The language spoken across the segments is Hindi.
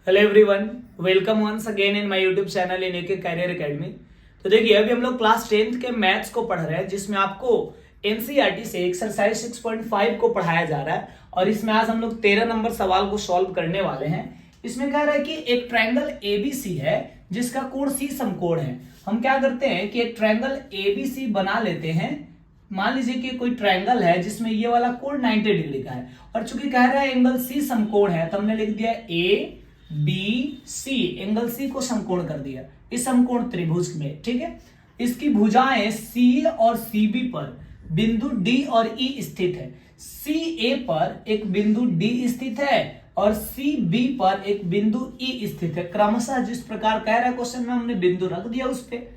Hello everyone, welcome once again in my YouTube channel in AK career academy. तो देखिए, अभी हम लोग क्लास 10th के मैथ्स को पढ़ रहे हैं, जिसमें आपको एनसीईआरटी से एक्सरसाइज 6.5 को पढ़ाया जा रहा है। और इसमें आज हम लोग 13 नंबर सवाल को सॉल्व करने वाले हैं। इसमें कह रहा है कि एक ट्रायंगल एबीसी है जिसका कोण सी समकोण है। हम क्या करते हैं कि एक ट्रायंगल एबीसी बना लेते हैं। मान लीजिए कि कोई ट्रायंगल है जिसमें ये वाला कोण 90 डिग्री का है, और चूंकि कह रहा है एंगल सी समकोण है, तो हमने लिख दिया A B C, angle C को समकोण कर दिया इस समकोण त्रिभुज में। ठीक है, इसकी भुजाएं सी और सीबी पर बिंदु डी और ई स्थित है। सी ए पर एक बिंदु डी स्थित है और सी बी पर एक बिंदु ई स्थित है। क्रमशः जिस प्रकार कह रहा है क्वेश्चन में, हमने बिंदु रख दिया उस पे।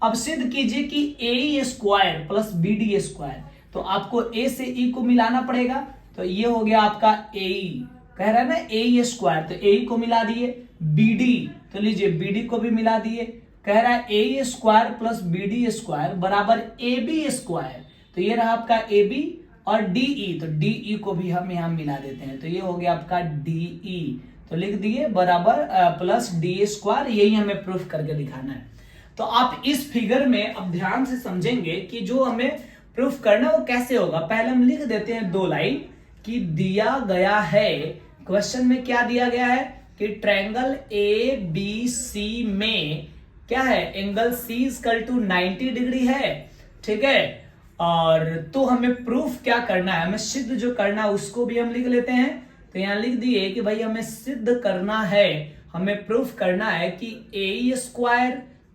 अब सिद्ध कीजिए कि A square plus B D square, तो आपको ए से ई को मिलाना पड़ेगा। तो ये हो गया आपका ए, कह रहा है ना ए स्क्वायर, तो ए को मिला दिए। बीडी, तो लीजिए बीडी को भी मिला दिए। कह रहा है ए स्क्वायर प्लस बीडी स्क्वायर बराबर ए बी स्क्वायर, तो ये रहा आपका ए बी। और डीई, तो डीई को भी हम यहां मिला देते हैं, तो ये हो गया आपका डीई। तो लिख दिए बराबर प्लस डी स्क्वायर, यही हमें प्रूफ करके दिखाना है। तो आप इस फिगर में अब ध्यान से समझेंगे कि जो हमें प्रूफ करना है वो कैसे होगा। पहले हम लिख देते हैं दो लाइन कि दिया गया है, क्वेश्चन में क्या दिया गया है कि ट्रायंगल ए बी सी में क्या है, angle C equal to 90 degree है। ठीक है, और तो हमें प्रूफ क्या करना है, हमें सिद्ध जो करना है उसको भी हम लिख लेते हैं। तो यहां लिख दिए कि भाई हमें सिद्ध करना है, हमें प्रूफ करना है कि A square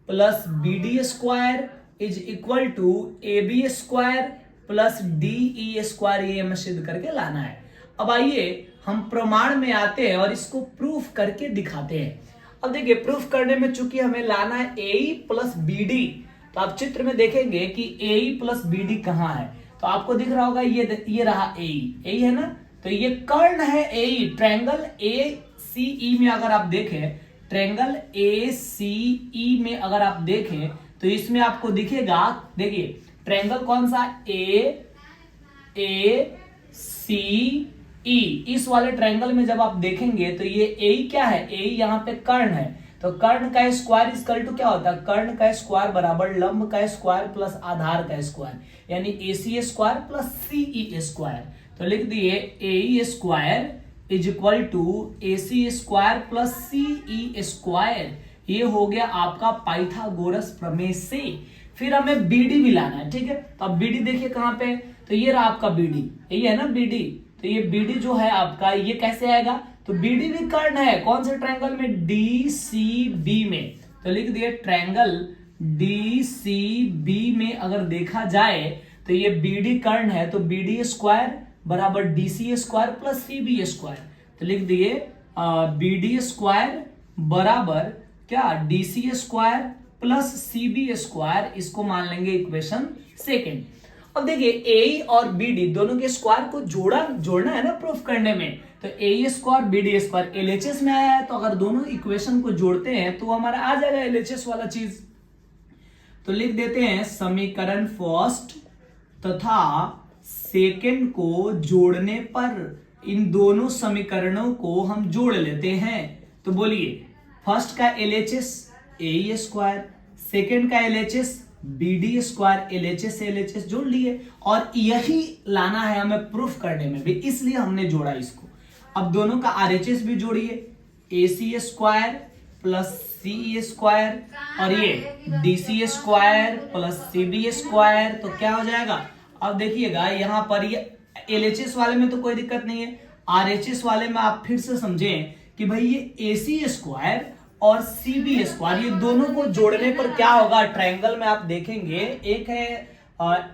plus B D square is equal to A B square plus D E square, ये हमें सिद्ध करके लाना है। अब आइए हम प्रमाण में आते हैं और इसको प्रूफ करके दिखाते हैं। अब देखिए, प्रूफ करने में चूंकि हमें लाना है ए प्लस बी डी, तो आप चित्र में देखेंगे कि ए प्लस बी डी कहाँ है। तो आपको दिख रहा होगा ये रहा ए है ना, तो ये कर्ण है ए। ट्रायंगल ए सी ई में अगर आप देखें, ट्रायंगल ए सी ई में अगर आप देखें तो इसमें आपको दिखेगा, देखिए ट्रायंगल कौन सा, ए सी ई। इस वाले ट्रायंगल में जब आप देखेंगे तो ये ए क्या है, ए यहाँ पे कर्ण है। तो कर्ण का स्क्वायर इक्वल टू क्या होता है, कर्ण का स्क्वायर बराबर लंब का स्क्वायर प्लस आधार का स्क्वायर, यानी A C square plus C E square. तो लिख दिए A square is equal to A C square plus C E square. ये हो गया आपका पाइथागोरस प्रमेय से। फिर हमें बीडी भी लाना है। ठीक है, तो अब बीडी देखिए कहां पे, तो ये रहा आपका बीडी, यही है ना बीडी। तो ये बीडी जो है आपका, ये कैसे आएगा, तो बीडी भी कर्ण है कौन से ट्रायंगल में, डी सी बी में। तो लिख दिए ट्रायंगल डी सी बी में अगर देखा जाए तो ये बीडी कर्ण है, तो बीडी स्क्वायर बराबर D C square plus C B square. तो लिख दिए बीडी स्क्वायर बराबर क्या, D C square plus C B square, इसको मान लेंगे इक्वेशन सेकेंड। अब देखिए ए और बी डी दोनों के स्क्वायर को जोड़ना है ना प्रूफ करने में। तो A square B D square LHS में आया है, तो अगर दोनों इक्वेशन को जोड़ते हैं तो हमारा आ जाएगा एलएचएस वाला चीज। तो लिख देते हैं समीकरण फर्स्ट तथा सेकंड को जोड़ने पर इन दोनों समीकरणों को हम जोड़ लेते हैं। तो बोलिए, फर्स्ट का एलएचएस ए स्क्वायर, सेकंड का LHS B D square, LHS जोड़ लिए। और यही लाना है हमें प्रूफ करने में भी, इसलिए हमने जोड़ा इसको। अब दोनों का आरएचएस भी जोड़िए, A C square plus C square और ये D C square plus C B square, तो क्या हो जाएगा। अब देखिएगा यहाँ पर ये एलएचएस वाले में तो कोई दिक्कत नहीं है, आरएचएस वाले में आप फिर से समझें कि भाई ये ए सी स्क्वायर और सी बी स्क्वायर, ये दोनों को जोड़ने पर क्या होगा। ट्रायंगल में आप देखेंगे एक है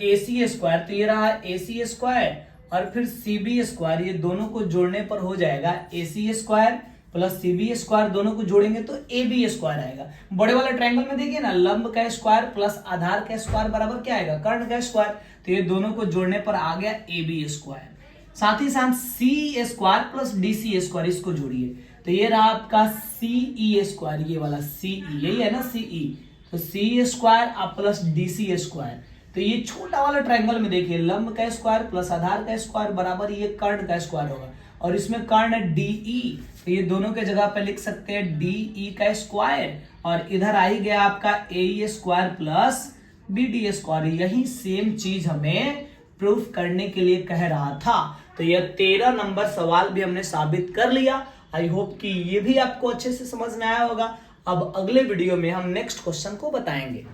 ए सी स्क्वायर, तो ये रहा ए सी स्क्वायर और फिर सी बी स्क्वायर, ये दोनों को जोड़ने पर हो जाएगा A C square plus C B square, दोनों को जोड़ेंगे तो ए बी स्क्वायर आएगा। बड़े वाले ट्रायंगल में देखिए ना, लंब का स्क्वायर प्लस आधार का स्क्वायर बराबर क्या आएगा, कर्ण का स्क्वायर। तो ये दोनों को जोड़ने पर आ गया ए बी स्क्वायर। साथ ही साथ C square plus D C square, इसको जोड़िए तो ये रहा आपका सी ई स्क्वायर, ये वाला सी ई, यही है ना सी ई। तो C square plus D C square, तो ये छोटा वाला ट्रायंगल में देखिए लंब का स्क्वायर प्लस आधार का स्क्वायर बराबर ये कर्ण का स्क्वायर होगा। और इसमें कर्ण डीई, तो ये दोनों के जगह पे लिख सकते हैं डी ई का स्क्वायर, और इधर आ ही गया आपका A square plus B D square. यही सेम चीज हमें प्रूफ करने के लिए कह रहा था। तो यह 13 नंबर सवाल भी हमने साबित कर लिया। आई होप कि ये भी आपको अच्छे से समझ में आया होगा। अब अगले वीडियो में हम नेक्स्ट क्वेश्चन को बताएंगे।